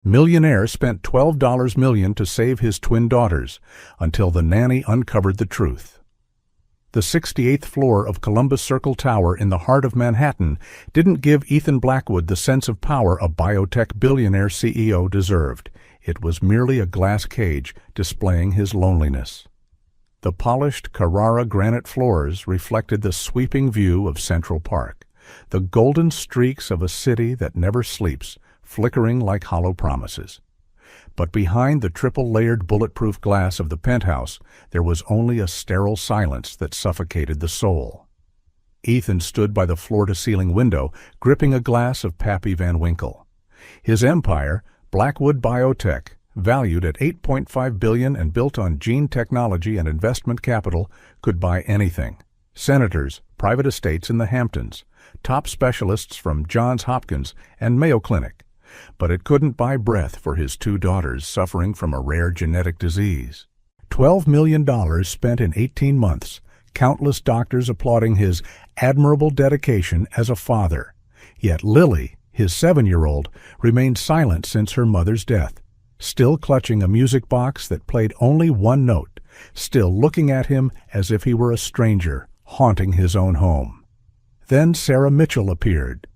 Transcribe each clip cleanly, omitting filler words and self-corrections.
Millionaire spent $12 million to save his twin daughters, until the nanny uncovered the truth. The 68th floor of Columbus Circle Tower in the heart of Manhattan didn't give Ethan Blackwood the sense of power a biotech billionaire CEO deserved. It was merely a glass cage displaying his loneliness. The polished Carrara granite floors reflected the sweeping view of Central Park, the golden streaks of a city that never sleeps, flickering like hollow promises. But behind the triple-layered bulletproof glass of the penthouse, there was only a sterile silence that suffocated the soul. Ethan stood by the floor-to-ceiling window, gripping a glass of Pappy Van Winkle. His empire, Blackwood Biotech, valued at $8.5 billion and built on gene technology and investment capital, could buy anything. Senators, private estates in the Hamptons, top specialists from Johns Hopkins and Mayo Clinic. But it couldn't buy breath for his two daughters suffering from a rare genetic disease. $12 million spent in 18 months, countless doctors applauding his admirable dedication as a father. Yet Lily, his 7-year-old, remained silent since her mother's death, still clutching a music box that played only one note, still looking at him as if he were a stranger, haunting his own home. Then Sarah Mitchell appeared.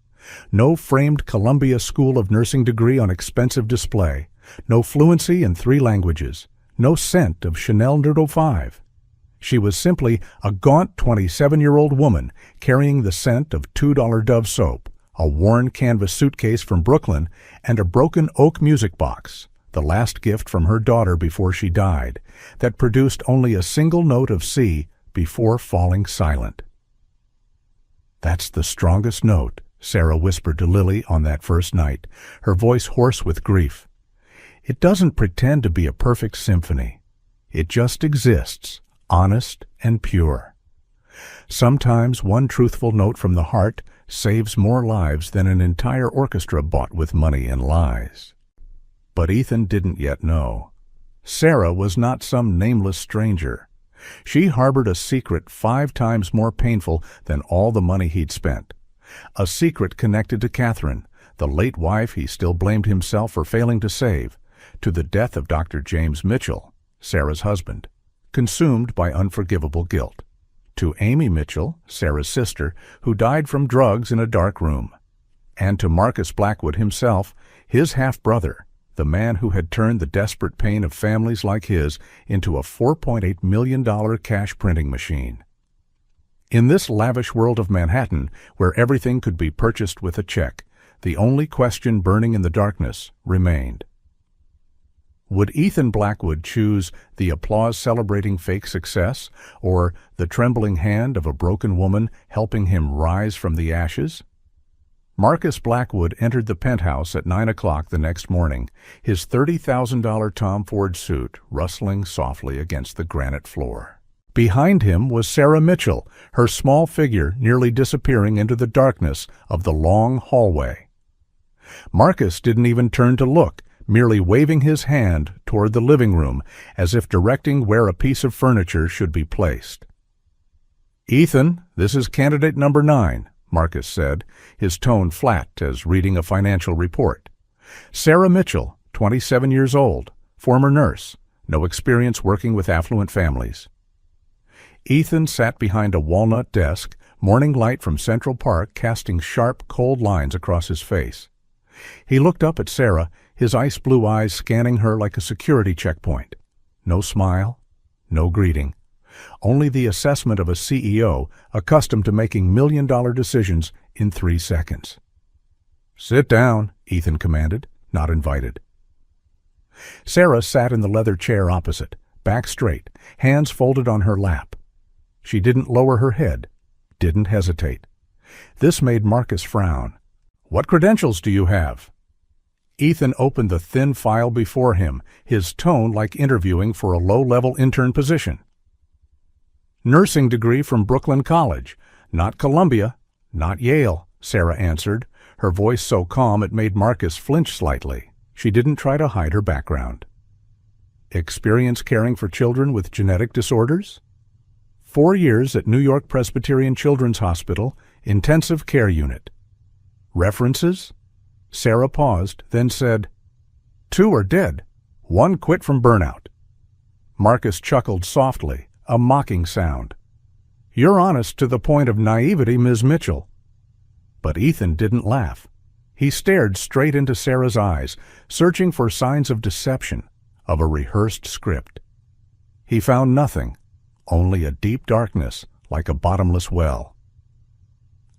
No framed Columbia School of Nursing degree on expensive display, no fluency in 3 languages, no scent of Chanel No. 5. She was simply a gaunt 27-year-old woman carrying the scent of $2 Dove soap, a worn canvas suitcase from Brooklyn, and a broken oak music box, the last gift from her daughter before she died, that produced only a single note of C before falling silent. "That's the strongest note," Sarah whispered to Lily on that first night, her voice hoarse with grief. "It doesn't pretend to be a perfect symphony. It just exists, honest and pure. Sometimes one truthful note from the heart saves more lives than an entire orchestra bought with money and lies." But Ethan didn't yet know. Sarah was not some nameless stranger. She harbored a secret 5 times more painful than all the money he'd spent. A secret connected to Catherine, the late wife he still blamed himself for failing to save, to the death of Dr. James Mitchell, Sarah's husband, consumed by unforgivable guilt, to Amy Mitchell, Sarah's sister, who died from drugs in a dark room, and to Marcus Blackwood himself, his half-brother, the man who had turned the desperate pain of families like his into a $4.8 million cash printing machine. In this lavish world of Manhattan, where everything could be purchased with a check, the only question burning in the darkness remained. Would Ethan Blackwood choose the applause celebrating fake success, or the trembling hand of a broken woman helping him rise from the ashes? Marcus Blackwood entered the penthouse at 9 o'clock the next morning, his $30,000 Tom Ford suit rustling softly against the granite floor. Behind him was Sarah Mitchell, her small figure nearly disappearing into the darkness of the long hallway. Marcus didn't even turn to look, merely waving his hand toward the living room, as if directing where a piece of furniture should be placed. "Ethan, this is candidate number 9, Marcus said, his tone flat as reading a financial report. "Sarah Mitchell, 27 years old, former nurse, no experience working with affluent families." Ethan sat behind a walnut desk, morning light from Central Park casting sharp, cold lines across his face. He looked up at Sarah, his ice-blue eyes scanning her like a security checkpoint. No smile, no greeting. Only the assessment of a CEO accustomed to making million-dollar decisions in 3 seconds. "Sit down," Ethan commanded, not invited. Sarah sat in the leather chair opposite, back straight, hands folded on her lap. She didn't lower her head, didn't hesitate. This made Marcus frown. "What credentials do you have?" Ethan opened the thin file before him, his tone like interviewing for a low-level intern position. "Nursing degree from Brooklyn College. Not Columbia, not Yale," Sarah answered, her voice so calm it made Marcus flinch slightly. She didn't try to hide her background. "Experience caring for children with genetic disorders?" 4 years at New York Presbyterian Children's Hospital, intensive care unit. "References?" Sarah paused, then said, 2 are dead. 1 quit from burnout." Marcus chuckled softly, a mocking sound. "You're honest to the point of naivety, Ms. Mitchell." But Ethan didn't laugh. He stared straight into Sarah's eyes, searching for signs of deception, of a rehearsed script. He found nothing, only a deep darkness like a bottomless well.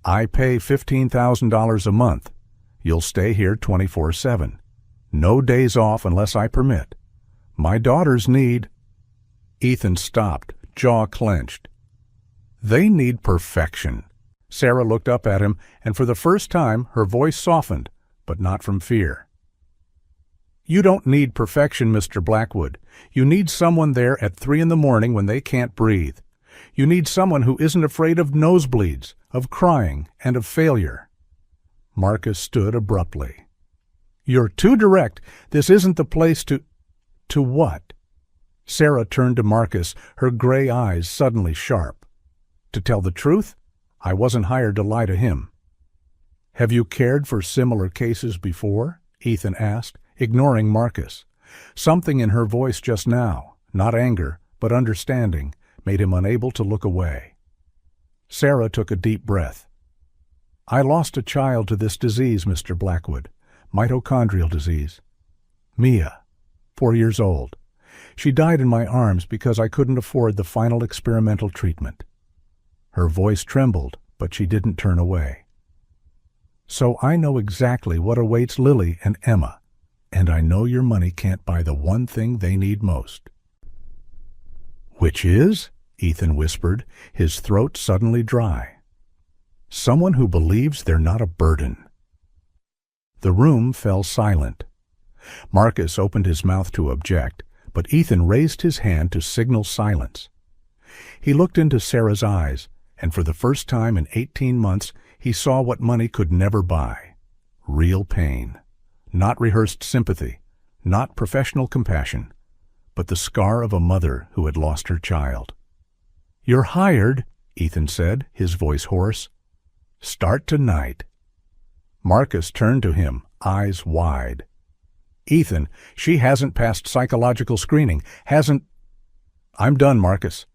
"I pay $15,000 a month. You'll stay here 24/7. No days off unless I permit. My daughters need—" Ethan stopped, jaw clenched. "They need perfection." Sarah looked up at him, and for the first time her voice softened, but not from fear. "You don't need perfection, Mr. Blackwood. You need someone there at 3 in the morning when they can't breathe. You need someone who isn't afraid of nosebleeds, of crying, and of failure." Marcus stood abruptly. "You're too direct. This isn't the place to—" "To what?" Sarah turned to Marcus, her gray eyes suddenly sharp. "To tell the truth, I wasn't hired to lie to him." "Have you cared for similar cases before?" Ethan asked, ignoring Marcus. Something in her voice just now, not anger, but understanding, made him unable to look away. Sarah took a deep breath. "I lost a child to this disease, Mr. Blackwood, mitochondrial disease. Mia, 4 years old. She died in my arms because I couldn't afford the final experimental treatment." Her voice trembled, but she didn't turn away. "So I know exactly what awaits Lily and Emma, and I know your money can't buy the one thing they need most." "Which is?" Ethan whispered, his throat suddenly dry. "Someone who believes they're not a burden." The room fell silent. Marcus opened his mouth to object, but Ethan raised his hand to signal silence. He looked into Sarah's eyes, and for the first time in 18 months he saw what money could never buy. Real pain. Not rehearsed sympathy, not professional compassion, but the scar of a mother who had lost her child. "You're hired," Ethan said, his voice hoarse. "Start tonight." Marcus turned to him, eyes wide. "Ethan, she hasn't passed psychological screening, hasn't—" "I'm done, Marcus."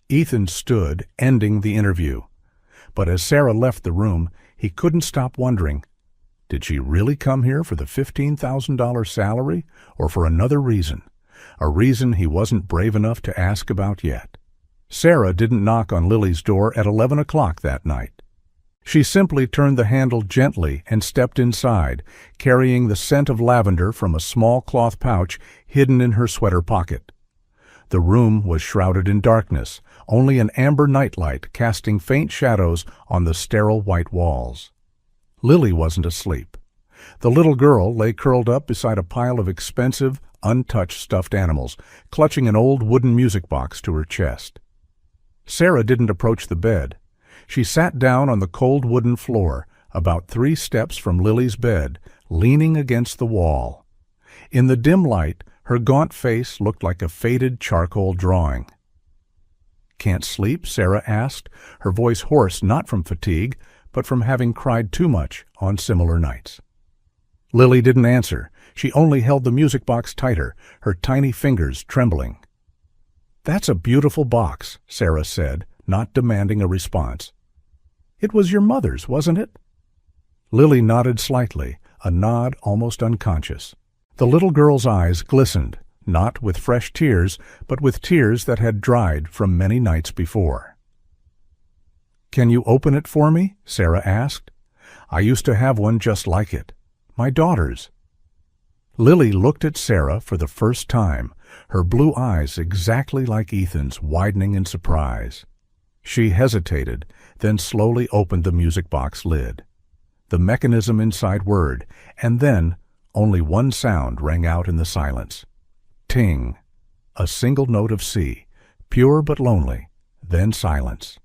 Ethan stood, ending the interview. But as Sarah left the room, he couldn't stop wondering, did she really come here for the $15,000 salary, or for another reason? A reason he wasn't brave enough to ask about yet. Sarah didn't knock on Lily's door at 11 o'clock that night. She simply turned the handle gently and stepped inside, carrying the scent of lavender from a small cloth pouch hidden in her sweater pocket. The room was shrouded in darkness, only an amber nightlight casting faint shadows on the sterile white walls. Lily wasn't asleep. The little girl lay curled up beside a pile of expensive, untouched stuffed animals, clutching an old wooden music box to her chest. Sarah didn't approach the bed. She sat down on the cold wooden floor, about 3 steps from Lily's bed, leaning against the wall. In the dim light, her gaunt face looked like a faded charcoal drawing. "Can't sleep?" Sarah asked, her voice hoarse not from fatigue, but from having cried too much on similar nights. Lily didn't answer. She only held the music box tighter, her tiny fingers trembling. "That's a beautiful box," Sarah said, not demanding a response. "It was your mother's, wasn't it?" Lily nodded slightly, a nod almost unconscious. The little girl's eyes glistened, not with fresh tears, but with tears that had dried from many nights before. "Can you open it for me?" Sarah asked. "I used to have one just like it. My daughter's." Lily looked at Sarah for the first time, her blue eyes exactly like Ethan's, widening in surprise. She hesitated, then slowly opened the music box lid. The mechanism inside whirred, and then only one sound rang out in the silence. Ting. A single note of C, pure but lonely, then silence.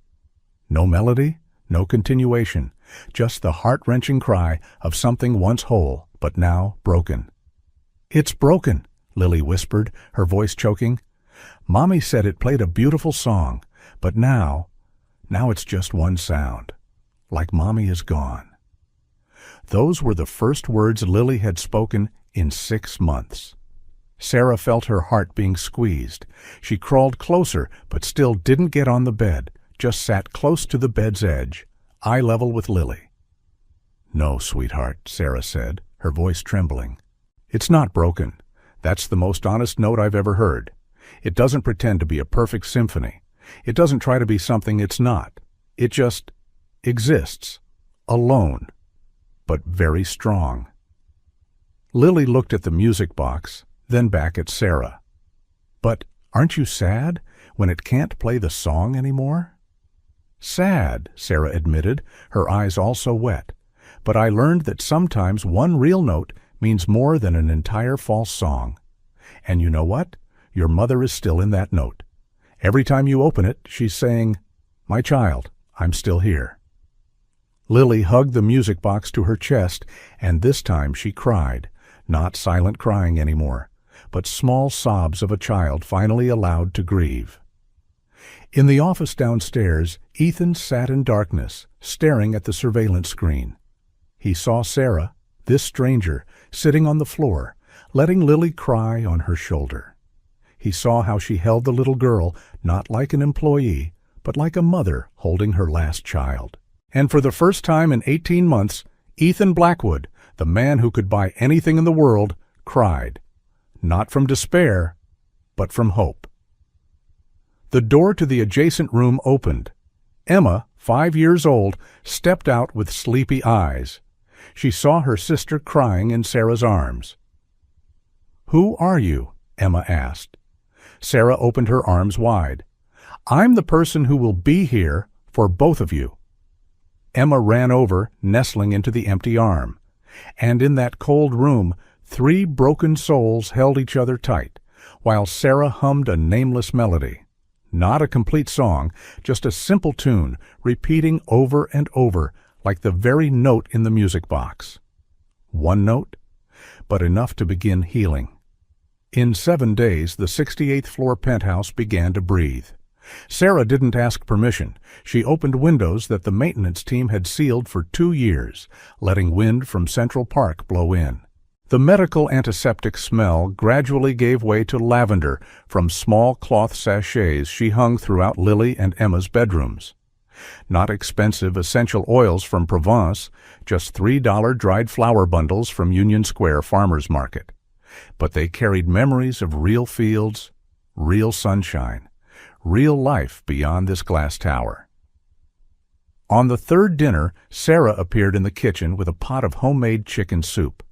No melody, no continuation, just the heart-wrenching cry of something once whole, but now broken. "It's broken," Lily whispered, her voice choking. "Mommy said it played a beautiful song, but now it's just one sound, like Mommy is gone." Those were the first words Lily had spoken in 6 months. Sarah felt her heart being squeezed. She crawled closer, but still didn't get on the bed, just sat close to the bed's edge, eye level with Lily. "No, sweetheart," Sarah said, her voice trembling. "It's not broken. That's the most honest note I've ever heard. It doesn't pretend to be a perfect symphony. It doesn't try to be something it's not. It just exists, alone, but very strong." Lily looked at the music box, then back at Sarah. "But aren't you sad when it can't play the song anymore?" "Sad," Sarah admitted, her eyes also wet. "But I learned that sometimes one real note means more than an entire false song. And you know what? Your mother is still in that note. Every time you open it, she's saying, 'My child, I'm still here.'" Lily hugged the music box to her chest, and this time she cried, not silent crying anymore, but small sobs of a child finally allowed to grieve. In the office downstairs, Ethan sat in darkness, staring at the surveillance screen. He saw Sarah, this stranger, sitting on the floor, letting Lily cry on her shoulder. He saw how she held the little girl, not like an employee, but like a mother holding her last child. And for the first time in 18 months, Ethan Blackwood, the man who could buy anything in the world, cried. Not from despair, but from hope. The door to the adjacent room opened. Emma, 5 years old, stepped out with sleepy eyes. She saw her sister crying in Sarah's arms. "Who are you?" Emma asked. Sarah opened her arms wide. "I'm the person who will be here for both of you." Emma ran over, nestling into the empty arm. And in that cold room, 3 broken souls held each other tight, while Sarah hummed a nameless melody. Not a complete song, just a simple tune, repeating over and over, like the very note in the music box. One note, but enough to begin healing. In 7 days, the 68th floor penthouse began to breathe. Sarah didn't ask permission. She opened windows that the maintenance team had sealed for 2 years, letting wind from Central Park blow in. The medical antiseptic smell gradually gave way to lavender from small cloth sachets she hung throughout Lily and Emma's bedrooms. Not expensive essential oils from Provence, just $3 dried flower bundles from Union Square Farmers Market. But they carried memories of real fields, real sunshine, real life beyond this glass tower. On the 3rd dinner, Sarah appeared in the kitchen with a pot of homemade chicken soup.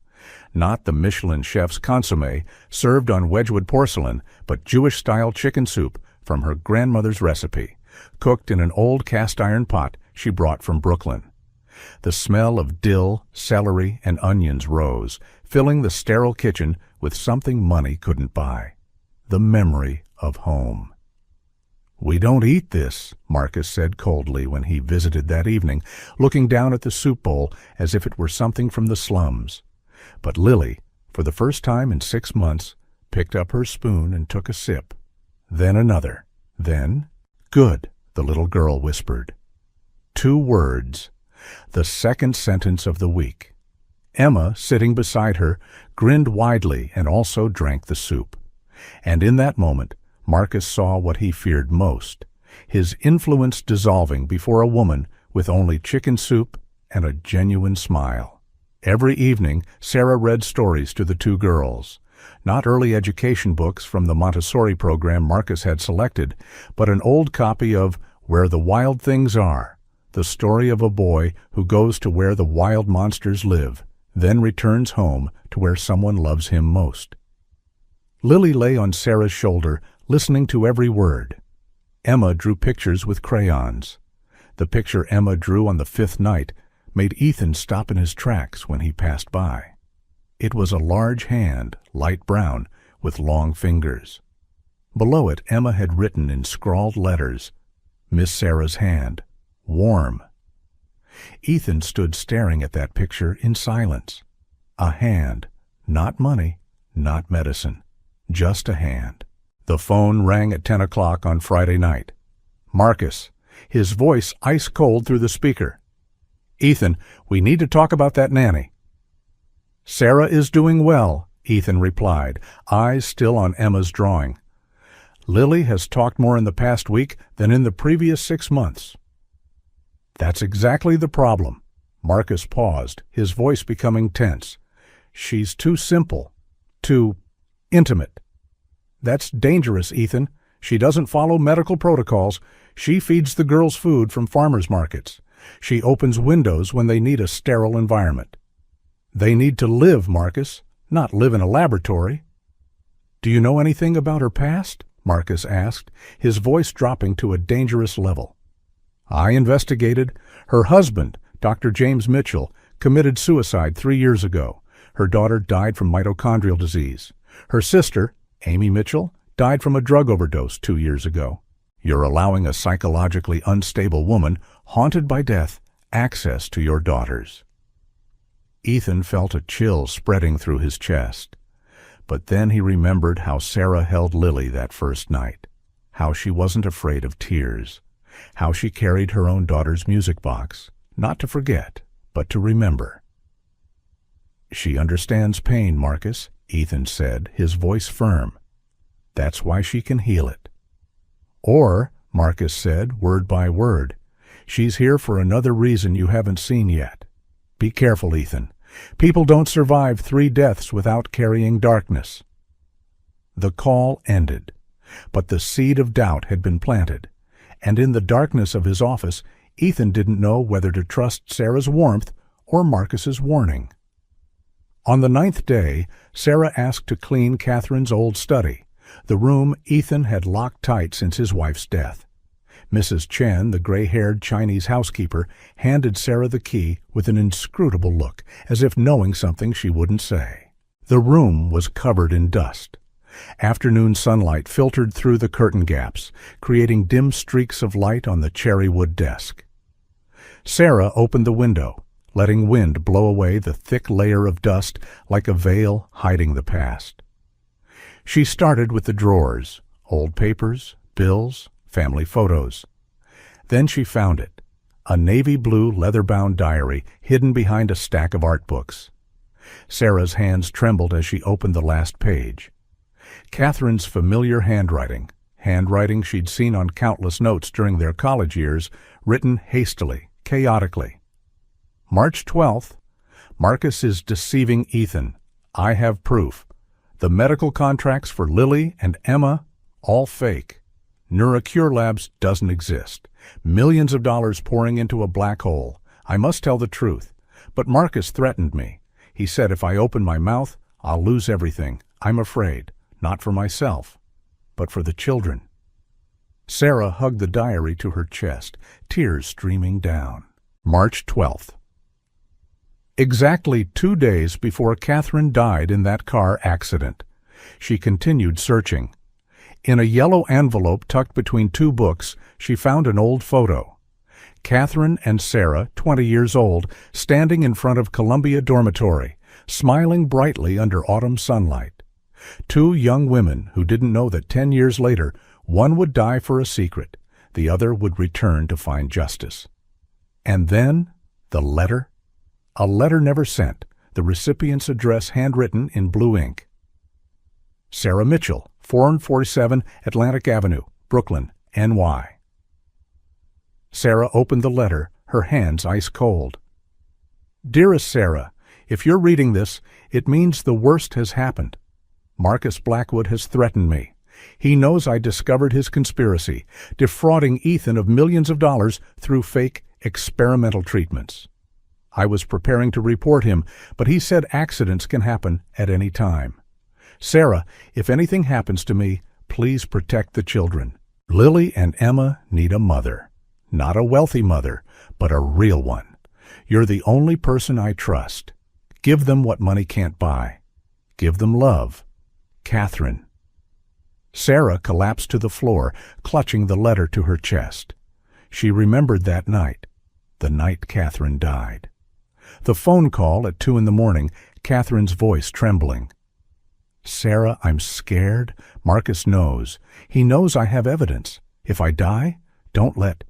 Not the Michelin chef's consommé served on Wedgwood porcelain, but Jewish-style chicken soup from her grandmother's recipe, cooked in an old cast-iron pot she brought from Brooklyn. The smell of dill, celery, and onions rose, filling the sterile kitchen with something money couldn't buy: the memory of home. "We don't eat this," Marcus said coldly when he visited that evening, looking down at the soup bowl as if it were something from the slums. But Lily, for the first time in 6 months, picked up her spoon and took a sip. Then another. Then, "Good," the little girl whispered. 2 words. The second sentence of the week. Emma, sitting beside her, grinned widely and also drank the soup. And in that moment, Marcus saw what he feared most: his influence dissolving before a woman with only chicken soup and a genuine smile. Every evening, Sarah read stories to the 2 girls. Not early education books from the Montessori program Marcus had selected, but an old copy of Where the Wild Things Are, the story of a boy who goes to where the wild monsters live, then returns home to where someone loves him most. Lily lay on Sarah's shoulder, listening to every word. Emma drew pictures with crayons. The picture Emma drew on the 5th night made Ethan stop in his tracks when he passed by. It was a large hand, light brown, with long fingers. Below it, Emma had written in scrawled letters, "Miss Sarah's hand, warm." Ethan stood staring at that picture in silence. A hand, not money, not medicine, just a hand. The phone rang at 10 o'clock on Friday night. Marcus, his voice ice cold through the speaker. "Ethan, we need to talk about that nanny." "Sarah is doing well," Ethan replied, eyes still on Emma's drawing. "Lily has talked more in the past week than in the previous 6 months." "That's exactly the problem." Marcus paused, his voice becoming tense. "She's too simple, too intimate." "That's dangerous, Ethan. She doesn't follow medical protocols. She feeds the girls food from farmers markets. She opens windows when they need a sterile environment." "They need to live, Marcus, not live in a laboratory." "Do you know anything about her past?" Marcus asked, his voice dropping to a dangerous level. "I investigated. Her husband, Dr. James Mitchell, committed suicide 3 years ago. Her daughter died from mitochondrial disease. Her sister, Amy Mitchell, died from a drug overdose 2 years ago. You're allowing a psychologically unstable woman, haunted by death, access to your daughters." Ethan felt a chill spreading through his chest. But then he remembered how Sarah held Lily that first night, how she wasn't afraid of tears, how she carried her own daughter's music box, not to forget, but to remember. "She understands pain, Marcus," Ethan said, his voice firm. "That's why she can heal it." "Or," Marcus said, word by word, "she's here for another reason you haven't seen yet. Be careful, Ethan. People don't survive 3 deaths without carrying darkness." The call ended, but the seed of doubt had been planted, and in the darkness of his office, Ethan didn't know whether to trust Sarah's warmth or Marcus's warning. On the 9th day, Sarah asked to clean Catherine's old study, the room Ethan had locked tight since his wife's death. Mrs. Chen, the gray-haired Chinese housekeeper, handed Sarah the key with an inscrutable look, as if knowing something she wouldn't say. The room was covered in dust. Afternoon sunlight filtered through the curtain gaps, creating dim streaks of light on the cherry wood desk. Sarah opened the window, letting wind blow away the thick layer of dust like a veil hiding the past. She started with the drawers, old papers, bills, family photos. Then she found it, a navy blue leather-bound diary hidden behind a stack of art books. Sarah's hands trembled as she opened the last page. Catherine's familiar handwriting she'd seen on countless notes during their college years, written hastily, chaotically. March 12th, Marcus is deceiving Ethan. I have proof. The medical contracts for Lily and Emma, all fake. Neurocure Labs doesn't exist. Millions of dollars pouring into a black hole. I must tell the truth. But Marcus threatened me. He said if I open my mouth, I'll lose everything. I'm afraid, not for myself, but for the children. Sarah hugged the diary to her chest, tears streaming down. March 12th. Exactly 2 days before Catherine died in that car accident, she continued searching. In a yellow envelope tucked between 2 books, she found an old photo. Catherine and Sarah, 20 years old, standing in front of Columbia Dormitory, smiling brightly under autumn sunlight. 2 young women who didn't know that 10 years later, one would die for a secret, the other would return to find justice. And then, the letter? A letter never sent, the recipient's address handwritten in blue ink. Sarah Mitchell, 447 Atlantic Avenue, Brooklyn, NY. Sarah opened the letter, her hands ice cold. Dearest Sarah, if you're reading this, it means the worst has happened. Marcus Blackwood has threatened me. He knows I discovered his conspiracy, defrauding Ethan of millions of dollars through fake experimental treatments. I was preparing to report him, but he said accidents can happen at any time. Sarah, if anything happens to me, please protect the children. Lily and Emma need a mother. Not a wealthy mother, but a real one. You're the only person I trust. Give them what money can't buy. Give them love. Catherine. Sarah collapsed to the floor, clutching the letter to her chest. She remembered that night, the night Catherine died. The phone call at 2 a.m, Catherine's voice trembling. Sarah, I'm scared. Marcus knows. He knows I have evidence. If I die, don't let...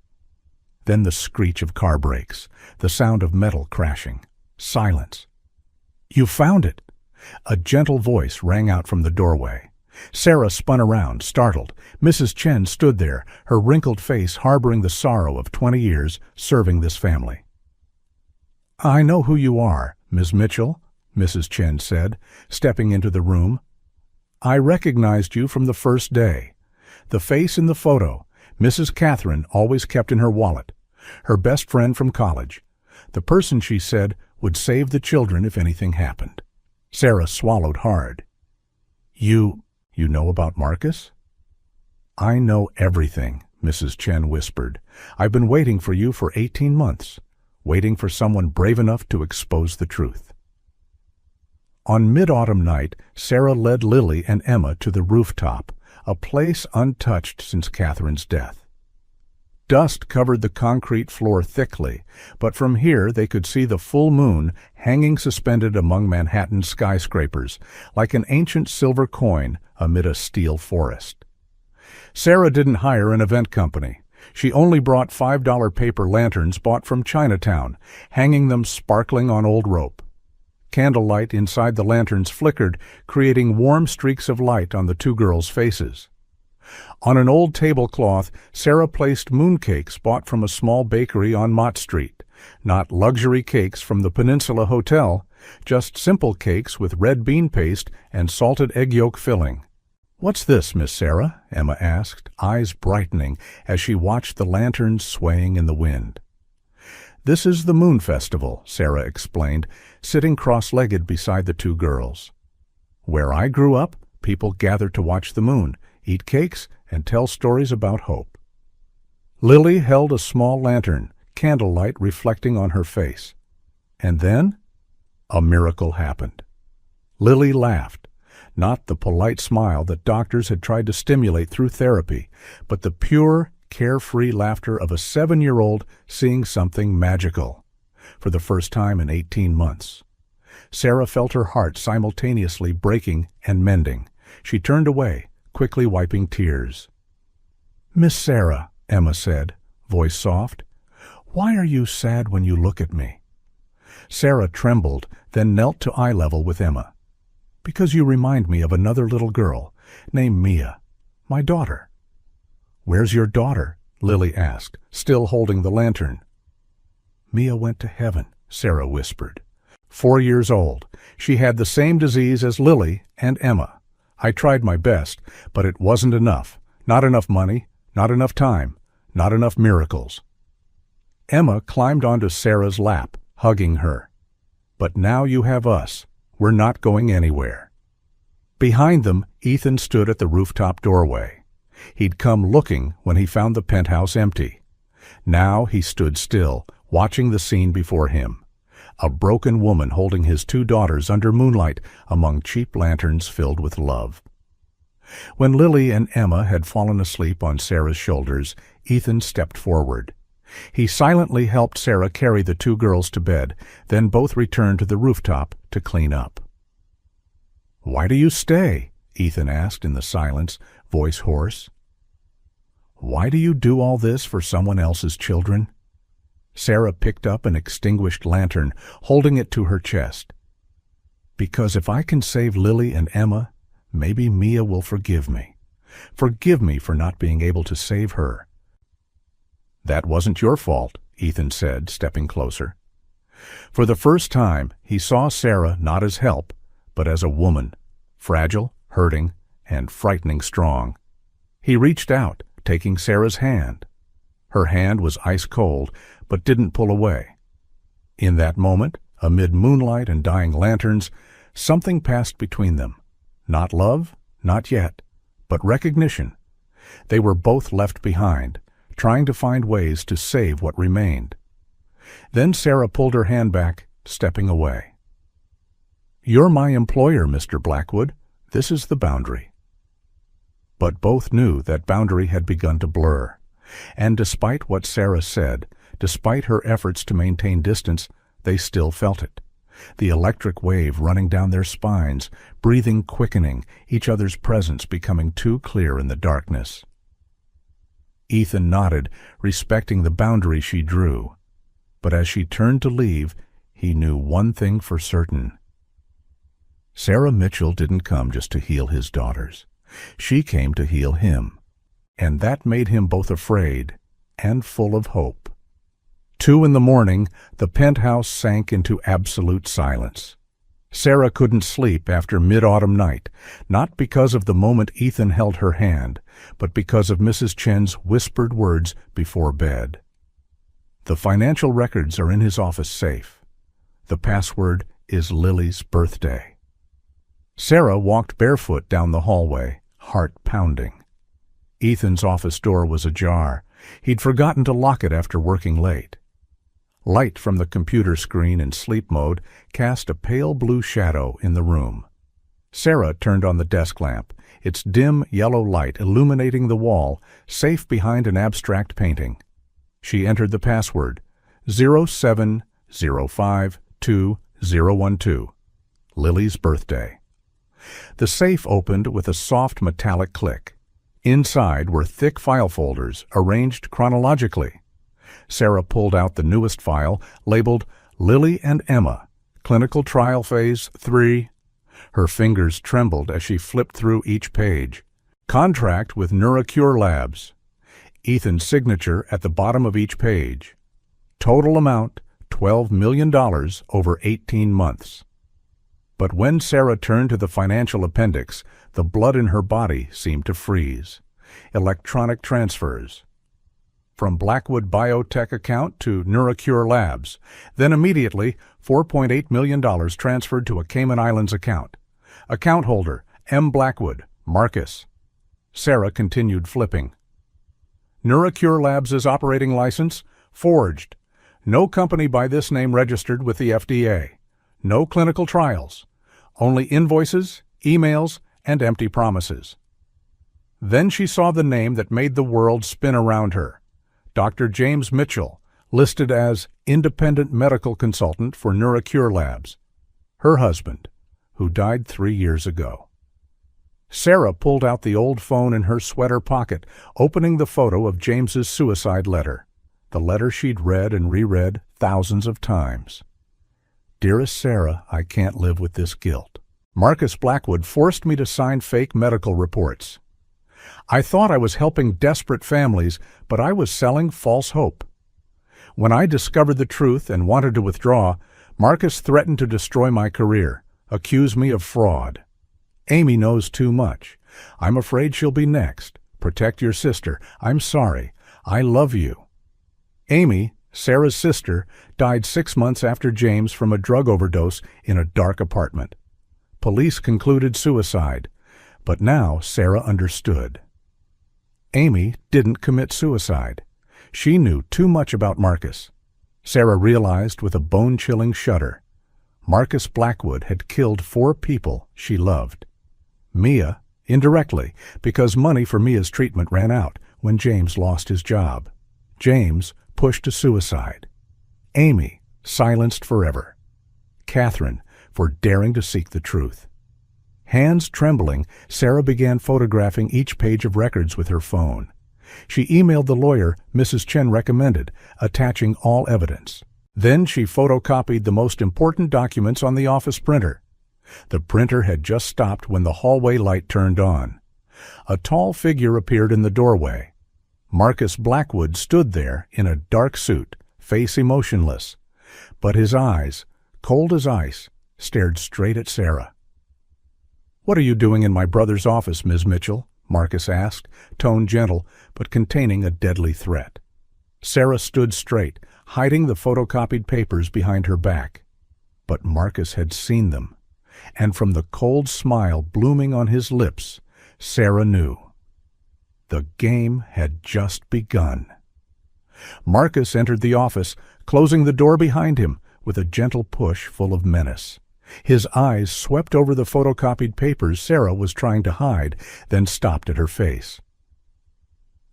Then the screech of car brakes, the sound of metal crashing. Silence. You found it. A gentle voice rang out from the doorway. Sarah spun around, startled. Mrs. Chen stood there, her wrinkled face harboring the sorrow of 20 years serving this family. "I know who you are, Miss Mitchell," Mrs. Chen said, stepping into the room. "I recognized you from the first day. The face in the photo, Mrs. Catherine always kept in her wallet. Her best friend from college. The person she said would save the children if anything happened." Sarah swallowed hard. You know about Marcus?" "I know everything," Mrs. Chen whispered. "I've been waiting for you for 18 months, waiting for someone brave enough to expose the truth." On mid-autumn night, Sarah led Lily and Emma to the rooftop, a place untouched since Catherine's death. Dust covered the concrete floor thickly, but from here they could see the full moon hanging suspended among Manhattan's skyscrapers, like an ancient silver coin amid a steel forest. Sarah didn't hire an event company. She only brought $5 paper lanterns bought from Chinatown, hanging them sparkling on old rope. Candlelight inside the lanterns flickered, creating warm streaks of light on the two girls' faces. On an old tablecloth, Sarah placed mooncakes bought from a small bakery on Mott Street. Not luxury cakes from the Peninsula Hotel, just simple cakes with red bean paste and salted egg yolk filling. "What's this, Miss Sarah?" Emma asked, eyes brightening as she watched the lanterns swaying in the wind. "This is the Moon Festival," Sarah explained, sitting cross-legged beside the two girls. "Where I grew up, people gathered to watch the moon, eat cakes, and tell stories about hope." Lily held a small lantern, candlelight reflecting on her face. And then, a miracle happened. Lily laughed, not the polite smile that doctors had tried to stimulate through therapy, but the pure, carefree laughter of a 7-year-old seeing something magical, for the first time in 18 months. Sarah felt her heart simultaneously breaking and mending. She turned away, quickly wiping tears. "Miss Sarah," Emma said, voice soft, "why are you sad when you look at me?" Sarah trembled, then knelt to eye level with Emma. "Because you remind me of another little girl, named Mia, my daughter." "Where's your daughter?" Lily asked, still holding the lantern. "Mia went to heaven," Sarah whispered. 4 years old. She had the same disease as Lily and Emma. I tried my best, but it wasn't enough. Not enough money, not enough time, not enough miracles. Emma climbed onto Sarah's lap, hugging her. "But now you have us. We're not going anywhere." Behind them, Ethan stood at the rooftop doorway. He'd come looking when he found the penthouse empty. Now he stood still, watching the scene before him. A broken woman holding his 2 daughters under moonlight among cheap lanterns filled with love. When Lily and Emma had fallen asleep on Sarah's shoulders, Ethan stepped forward. He silently helped Sarah carry the 2 girls to bed, then both returned to the rooftop to clean up. "Why do you stay?" Ethan asked in the silence, voice hoarse. "Why do you do all this for someone else's children?" Sarah picked up an extinguished lantern, holding it to her chest. "Because if I can save Lily and Emma, maybe Mia will forgive me. Forgive me for not being able to save her." "That wasn't your fault," Ethan said, stepping closer. For the first time, he saw Sarah not as help, but as a woman, fragile, hurting, and frightening strong. He reached out, taking Sarah's hand. Her hand was ice cold, but didn't pull away. In that moment, amid moonlight and dying lanterns, something passed between them. Not love, not yet, but recognition. They were both left behind, trying to find ways to save what remained. Then Sarah pulled her hand back, stepping away. "You're my employer, Mr. Blackwood. This is the boundary." But both knew that boundary had begun to blur. And despite what Sarah said, despite her efforts to maintain distance, they still felt it. The electric wave running down their spines, breathing quickening, each other's presence becoming too clear in the darkness. Ethan nodded, respecting the boundary she drew. But as she turned to leave, he knew one thing for certain. Sarah Mitchell didn't come just to heal his daughters. She came to heal him, and that made him both afraid and full of hope. 2 in the morning, the penthouse sank into absolute silence. Sarah couldn't sleep after mid-autumn night, not because of the moment Ethan held her hand, but because of Mrs. Chen's whispered words before bed. The financial records are in his office safe. The password is Lily's birthday. Sarah walked barefoot down the hallway, heart pounding. Ethan's office door was ajar. He'd forgotten to lock it after working late. Light from the computer screen in sleep mode cast a pale blue shadow in the room. Sarah turned on the desk lamp, its dim yellow light illuminating the wall, safe behind an abstract painting. She entered the password, 070520012, Lily's birthday. The safe opened with a soft metallic click. Inside were thick file folders arranged chronologically. Sarah pulled out the newest file, labeled Lily and Emma, Clinical Trial Phase 3. Her fingers trembled as she flipped through each page. Contract with NeuroCure Labs. Ethan's signature at the bottom of each page. Total amount, $12 million over 18 months. But when Sarah turned to the financial appendix, the blood in her body seemed to freeze. Electronic transfers. From Blackwood Biotech account to NeuroCure Labs. Then immediately, $4.8 million transferred to a Cayman Islands account. Account holder, M. Blackwood, Marcus. Sarah continued flipping. NeuroCure Labs' operating license, forged. No company by this name registered with the FDA. No clinical trials. Only invoices, emails, and empty promises. Then she saw the name that made the world spin around her. Dr. James Mitchell, listed as independent medical consultant for NeuroCure Labs. Her husband, who died 3 years ago. Sarah pulled out the old phone in her sweater pocket, opening the photo of James's suicide letter. The letter she'd read and reread thousands of times. Dearest Sarah, I can't live with this guilt. Marcus Blackwood forced me to sign fake medical reports. I thought I was helping desperate families, but I was selling false hope. When I discovered the truth and wanted to withdraw, Marcus threatened to destroy my career, accuse me of fraud. Amy knows too much. I'm afraid she'll be next. Protect your sister. I'm sorry. I love you. Amy, Sarah's sister, died 6 months after James from a drug overdose in a dark apartment. Police concluded suicide, but now Sarah understood. Amy didn't commit suicide. She knew too much about Marcus. Sarah realized with a bone-chilling shudder. Marcus Blackwood had killed 4 people she loved. Mia, indirectly, because money for Mia's treatment ran out when James lost his job. James pushed to suicide. Amy, silenced forever. Catherine, for daring to seek the truth. Hands trembling, Sarah began photographing each page of records with her phone. She emailed the lawyer Mrs. Chen recommended, attaching all evidence. Then she photocopied the most important documents on the office printer. The printer had just stopped when the hallway light turned on. A tall figure appeared in the doorway. Marcus Blackwood stood there in a dark suit, face emotionless. But his eyes, cold as ice, stared straight at Sarah. "What are you doing in my brother's office, Ms. Mitchell?" Marcus asked, tone gentle, but containing a deadly threat. Sarah stood straight, hiding the photocopied papers behind her back. But Marcus had seen them, and from the cold smile blooming on his lips, Sarah knew. The game had just begun. Marcus entered the office, closing the door behind him with a gentle push full of menace. His eyes swept over the photocopied papers Sarah was trying to hide, then stopped at her face.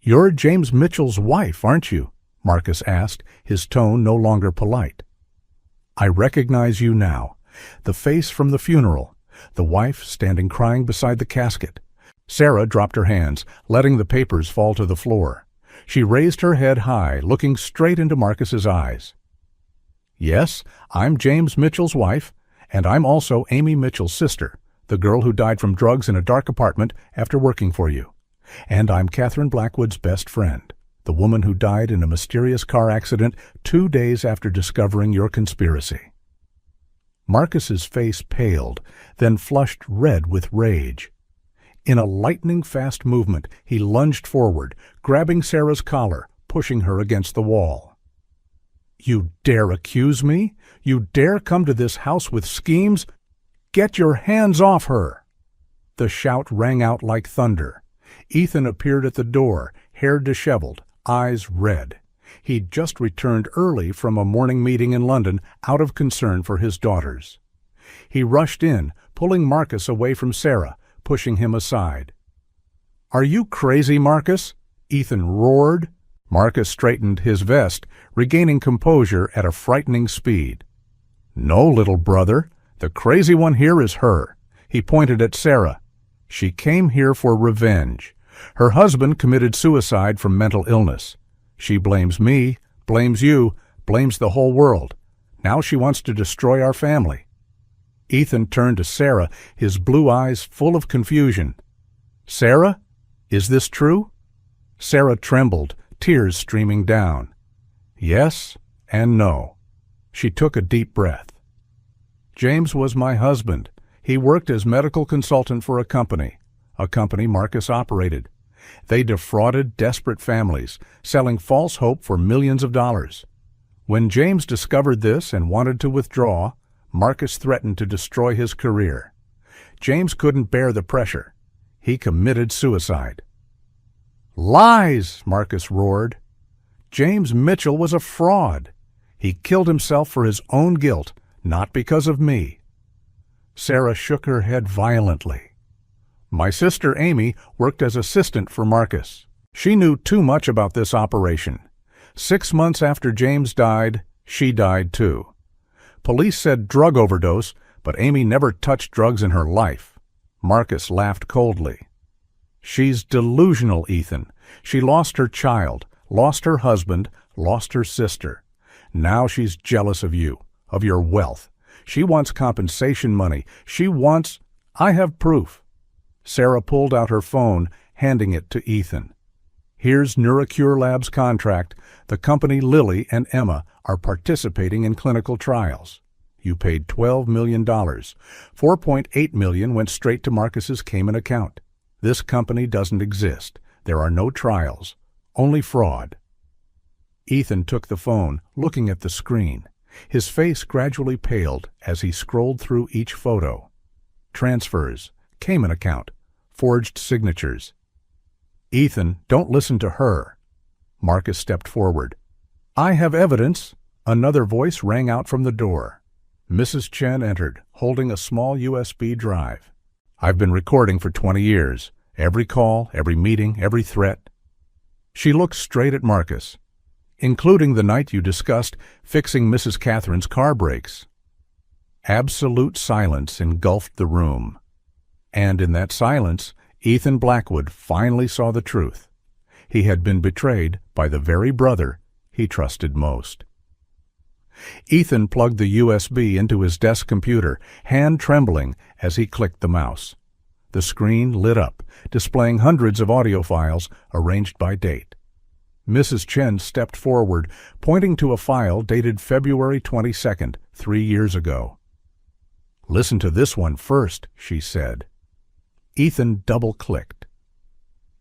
"You're James Mitchell's wife, aren't you?" Marcus asked, his tone no longer polite. "I recognize you now. The face from the funeral, the wife standing crying beside the casket." Sarah dropped her hands, letting the papers fall to the floor. She raised her head high, looking straight into Marcus's eyes. "Yes, I'm James Mitchell's wife, And I'm also Amy Mitchell's sister, the girl who died from drugs in a dark apartment after working for you. And I'm Catherine Blackwood's best friend, the woman who died in a mysterious car accident 2 days after discovering your conspiracy." Marcus's face paled, then flushed red with rage. In a lightning-fast movement, he lunged forward, grabbing Sarah's collar, pushing her against the wall. "You dare accuse me? You dare come to this house with schemes? Get your hands off her!" The shout rang out like thunder. Ethan appeared at the door, hair disheveled, eyes red. He'd just returned early from a morning meeting in London out of concern for his daughters. He rushed in, pulling Marcus away from Sarah, pushing him aside. "Are you crazy, Marcus?" Ethan roared. Marcus straightened his vest, regaining composure at a frightening speed. "No, little brother. The crazy one here is her." He pointed at Sarah. "She came here for revenge. Her husband committed suicide from mental illness. She blames me, blames you, blames the whole world. Now she wants to destroy our family." Ethan turned to Sarah, his blue eyes full of confusion. "Sarah, is this true?" Sarah trembled, tears streaming down. "Yes and no." She took a deep breath. "James was my husband. He worked as medical consultant for a company Marcus operated. They defrauded desperate families, selling false hope for millions of dollars. When James discovered this and wanted to withdraw, Marcus threatened to destroy his career. James couldn't bear the pressure. He committed suicide." "Lies!" Marcus roared. "James Mitchell was a fraud. He killed himself for his own guilt, not because of me." Sarah shook her head violently. "My sister Amy worked as assistant for Marcus. She knew too much about this operation. 6 months after James died, she died too. Police said drug overdose, but Amy never touched drugs in her life." Marcus laughed coldly. "She's delusional, Ethan. She lost her child, lost her husband, lost her sister. Now she's jealous of you, of your wealth. She wants compensation money. She wants—" "I have proof." Sarah pulled out her phone, handing it to Ethan. "Here's Neurocure Lab's contract. The company Lily and Emma are participating in clinical trials. You paid $12 million. $4.8 million went straight to Marcus's Cayman account. This company doesn't exist. There are no trials, only fraud." Ethan took the phone, looking at the screen. His face gradually paled as he scrolled through each photo. Transfers, Cayman account, forged signatures. "Ethan, don't listen to her." Marcus stepped forward. "I have evidence." Another voice rang out from the door. Mrs. Chen entered, holding a small USB drive. "I've been recording for 20 years. Every call, every meeting, every threat." She looked straight at Marcus. "Including the night you discussed fixing Mrs. Catherine's car brakes." Absolute silence engulfed the room. And in that silence, Ethan Blackwood finally saw the truth. He had been betrayed by the very brother he trusted most. Ethan plugged the USB into his desk computer, hand trembling as he clicked the mouse. The screen lit up, displaying hundreds of audio files arranged by date. Mrs. Chen stepped forward, pointing to a file dated February 22nd, 3 years ago. "Listen to this one first," she said. Ethan double-clicked.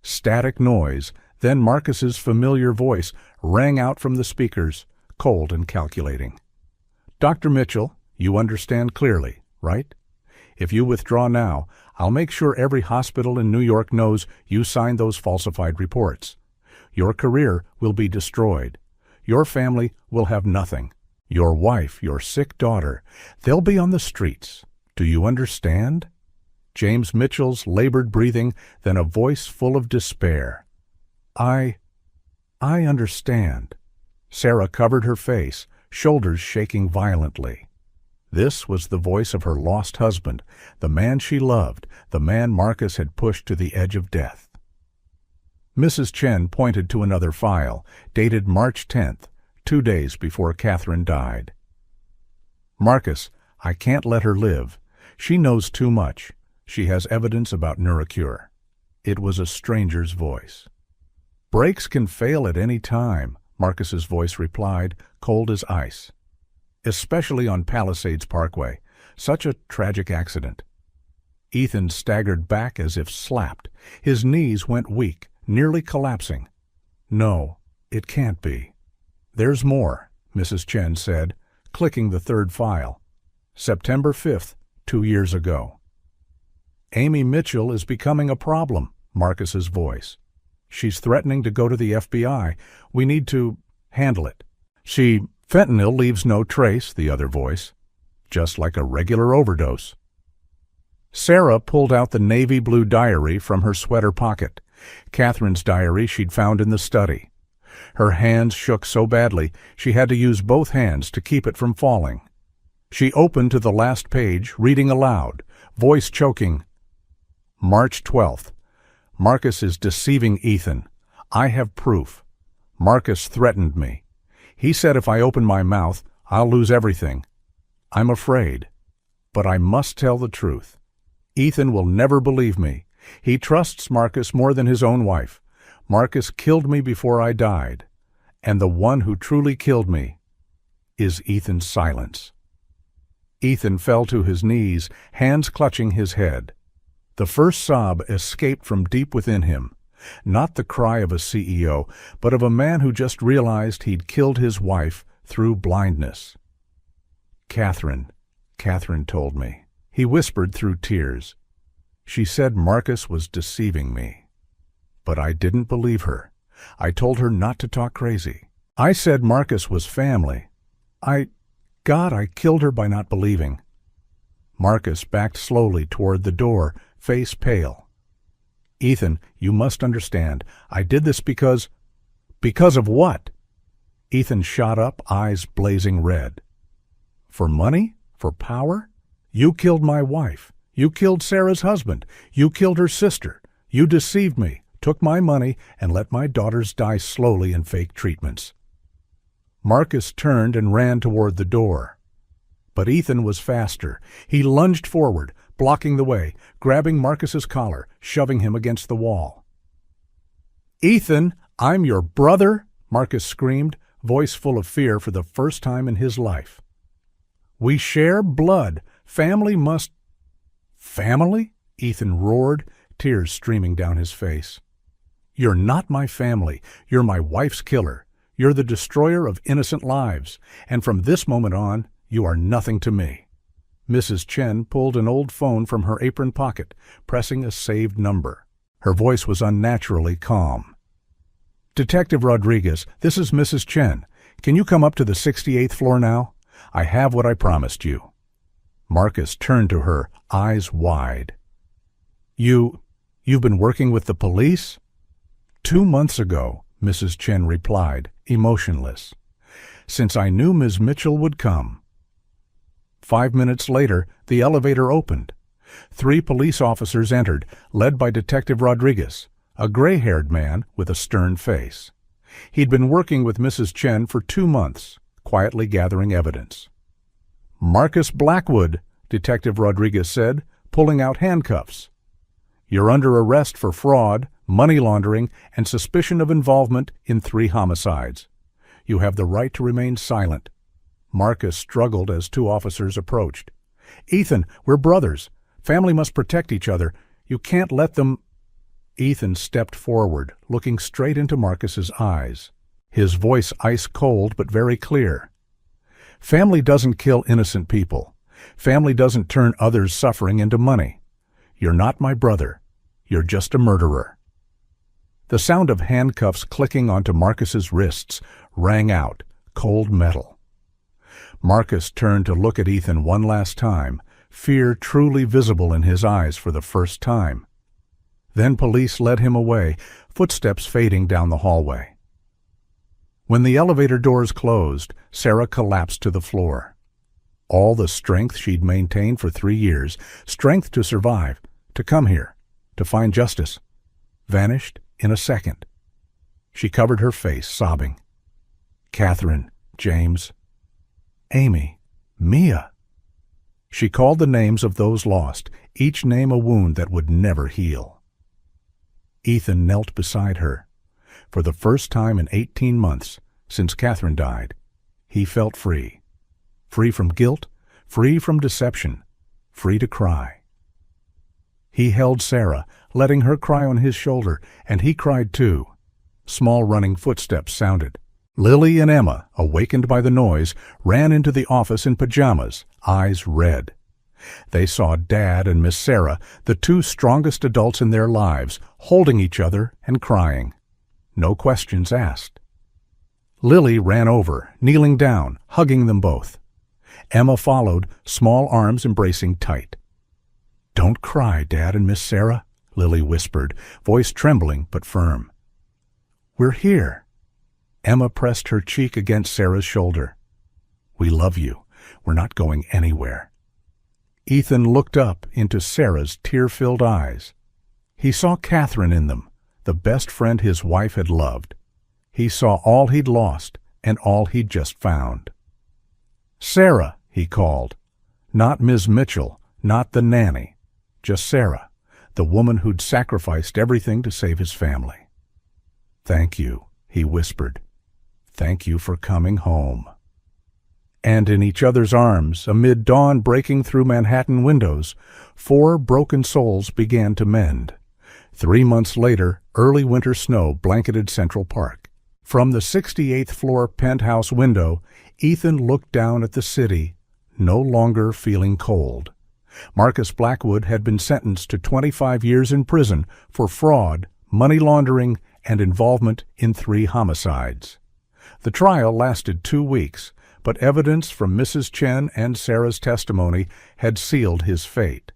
Static noise, then Marcus's familiar voice rang out from the speakers, cold and calculating. "Dr. Mitchell, you understand clearly, right? If you withdraw now, I'll make sure every hospital in New York knows you signed those falsified reports. Your career will be destroyed. Your family will have nothing. Your wife, your sick daughter, they'll be on the streets. Do you understand?" James Mitchell's labored breathing, then a voice full of despair. I understand." Sarah covered her face, shoulders shaking violently. This was the voice of her lost husband, the man she loved, the man Marcus had pushed to the edge of death. Mrs. Chen pointed to another file, dated March 10th, 2 days before Catherine died. "Marcus, I can't let her live. She knows too much. She has evidence about Neurocure." It was a stranger's voice. "Brakes can fail at any time," Marcus's voice replied, cold as ice. "Especially on Palisades Parkway. Such a tragic accident." Ethan staggered back as if slapped. His knees went weak, nearly collapsing. "No, it can't be." "There's more," Mrs. Chen said, clicking the third file. "September 5th, 2 years ago." "Amy Mitchell is becoming a problem," Marcus's voice. "She's threatening to go to the FBI. We need to handle it." Fentanyl leaves no trace," the other voice. "Just like a regular overdose." Sarah pulled out the navy blue diary from her sweater pocket, Catherine's diary she'd found in the study. Her hands shook so badly she had to use both hands to keep it from falling. She opened to the last page, reading aloud, voice choking. "March 12th. Marcus is deceiving Ethan. I have proof. Marcus threatened me. He said if I open my mouth, I'll lose everything. I'm afraid. But I must tell the truth. Ethan will never believe me. He trusts Marcus more than his own wife. Marcus killed me before I died. And the one who truly killed me is Ethan's silence." Ethan fell to his knees, hands clutching his head. The first sob escaped from deep within him. Not the cry of a CEO, but of a man who just realized he'd killed his wife through blindness. Catherine told me," he whispered through tears. "She said Marcus was deceiving me. But I didn't believe her. I told her not to talk crazy. I said Marcus was family. I killed her by not believing." Marcus backed slowly toward the door, face pale. "Ethan, you must understand. I did this because..." "Because of what?" Ethan shot up, eyes blazing red. "For money? For power? You killed my wife. You killed Sarah's husband. You killed her sister. You deceived me, took my money, and let my daughters die slowly in fake treatments." Marcus turned and ran toward the door. But Ethan was faster. He lunged forward, blocking the way, grabbing Marcus's collar, shoving him against the wall. "Ethan, I'm your brother!" Marcus screamed, voice full of fear for the first time in his life. "We share blood. Family must..." "Family?" Ethan roared, tears streaming down his face. "You're not my family. You're my wife's killer. You're the destroyer of innocent lives. And from this moment on, you are nothing to me." Mrs. Chen pulled an old phone from her apron pocket, pressing a saved number. Her voice was unnaturally calm. "Detective Rodriguez, this is Mrs. Chen. Can you come up to the 68th floor now? I have what I promised you." Marcus turned to her, eyes wide. You've been working with the police?" "2 months ago," Mrs. Chen replied, emotionless. "Since I knew Ms. Mitchell would come." 5 minutes later, the elevator opened. 3 police officers entered, led by Detective Rodriguez, a gray-haired man with a stern face. He'd been working with Mrs. Chen for 2 months, quietly gathering evidence. "Marcus Blackwood," Detective Rodriguez said, pulling out handcuffs. "You're under arrest for fraud, money laundering, and suspicion of involvement in 3 homicides. You have the right to remain silent." Marcus struggled as 2 officers approached. "Ethan, we're brothers. Family must protect each other. You can't let them..." Ethan stepped forward, looking straight into Marcus's eyes, his voice ice-cold but very clear. "Family doesn't kill innocent people. Family doesn't turn others' suffering into money. You're not my brother. You're just a murderer." The sound of handcuffs clicking onto Marcus's wrists rang out, cold metal. Marcus turned to look at Ethan one last time, fear truly visible in his eyes for the first time. Then police led him away, footsteps fading down the hallway. When the elevator doors closed, Sarah collapsed to the floor. All the strength she'd maintained for 3 years, strength to survive, to come here, to find justice, vanished in a second. She covered her face, sobbing. "Catherine, James, Amy, Mia." She called the names of those lost, each name a wound that would never heal. Ethan knelt beside her. For the first time in 18 months, since Catherine died, he felt free. Free from guilt, free from deception, free to cry. He held Sarah, letting her cry on his shoulder, and he cried too. Small running footsteps sounded. Lily and Emma, awakened by the noise, ran into the office in pajamas, eyes red. They saw Dad and Miss Sarah, the two strongest adults in their lives, holding each other and crying. No questions asked. Lily ran over, kneeling down, hugging them both. Emma followed, small arms embracing tight. "Don't cry, Dad and Miss Sarah," Lily whispered, voice trembling but firm. "We're here." Emma pressed her cheek against Sarah's shoulder. "We love you. We're not going anywhere." Ethan looked up into Sarah's tear-filled eyes. He saw Catherine in them, the best friend his wife had loved. He saw all he'd lost and all he'd just found. "Sarah," he called. Not Ms. Mitchell, not the nanny. Just Sarah, the woman who'd sacrificed everything to save his family. "Thank you," he whispered. "Thank you for coming home." And in each other's arms, amid dawn breaking through Manhattan windows, 4 broken souls began to mend. 3 months later, early winter snow blanketed Central Park. From the 68th floor penthouse window, Ethan looked down at the city, no longer feeling cold. Marcus Blackwood had been sentenced to 25 years in prison for fraud, money laundering, and involvement in 3 homicides. The trial lasted 2 weeks, but evidence from Mrs. Chen and Sarah's testimony had sealed his fate.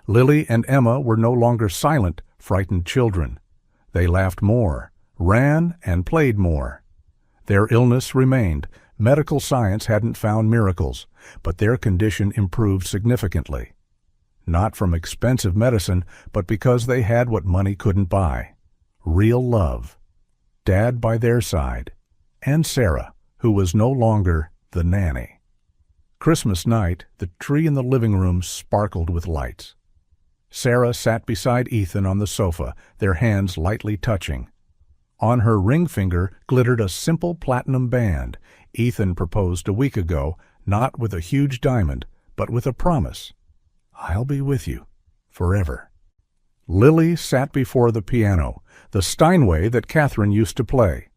Lily and Emma were no longer silent, frightened children. They laughed more, ran and played more. Their illness remained. Medical science hadn't found miracles, but their condition improved significantly. Not from expensive medicine, but because they had what money couldn't buy. Real love. Dad by their side. And Sarah, who was no longer the nanny. Christmas night, the tree in the living room sparkled with lights. Sarah sat beside Ethan on the sofa, their hands lightly touching. On her ring finger glittered a simple platinum band. Ethan proposed a week ago, not with a huge diamond, but with a promise. "I'll be with you, forever." Lily sat before the piano, the Steinway that Catherine used to play.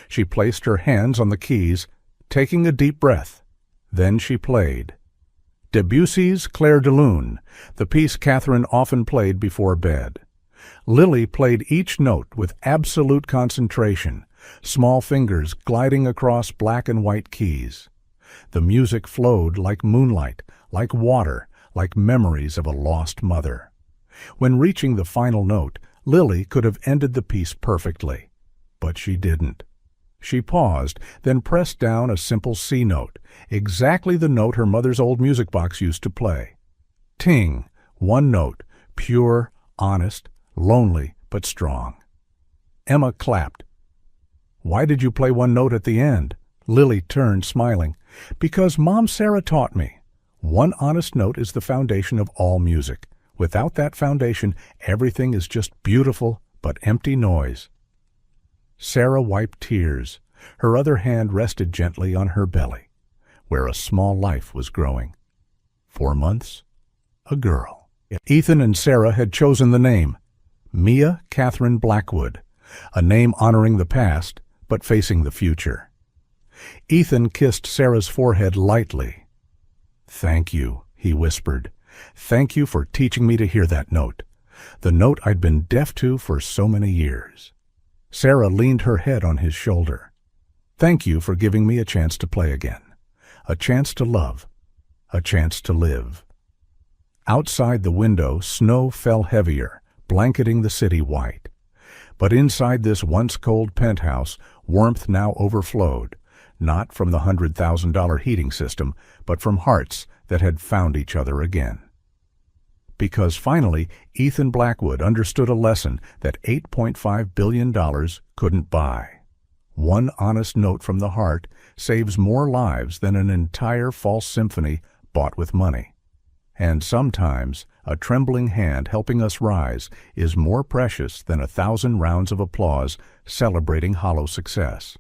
She placed her hands on the keys, taking a deep breath. Then she played. Debussy's Clair de Lune, the piece Catherine often played before bed. Lily played each note with absolute concentration, small fingers gliding across black and white keys. The music flowed like moonlight, like water, like memories of a lost mother. When reaching the final note, Lily could have ended the piece perfectly. But she didn't. She paused, then pressed down a simple C note, exactly the note her mother's old music box used to play. Ting, one note, pure, honest, lonely, but strong. Emma clapped. "Why did you play one note at the end?" Lily turned, smiling. "Because Mom Sarah taught me. One honest note is the foundation of all music. Without that foundation, everything is just beautiful but empty noise." Sarah wiped tears. Her other hand rested gently on her belly, where a small life was growing. 4 months, a girl. Ethan and Sarah had chosen the name, Mia Catherine Blackwood, a name honoring the past, but facing the future. Ethan kissed Sarah's forehead lightly. "Thank you," he whispered. "Thank you for teaching me to hear that note, the note I'd been deaf to for so many years." Sarah leaned her head on his shoulder. "Thank you for giving me a chance to play again, a chance to love, a chance to live." Outside the window, snow fell heavier, blanketing the city white. But inside this once cold penthouse, warmth now overflowed, not from the $100,000 heating system, but from hearts that had found each other again. Because finally, Ethan Blackwood understood a lesson that $8.5 billion couldn't buy. One honest note from the heart saves more lives than an entire false symphony bought with money. And sometimes a trembling hand helping us rise is more precious than 1,000 rounds of applause celebrating hollow success.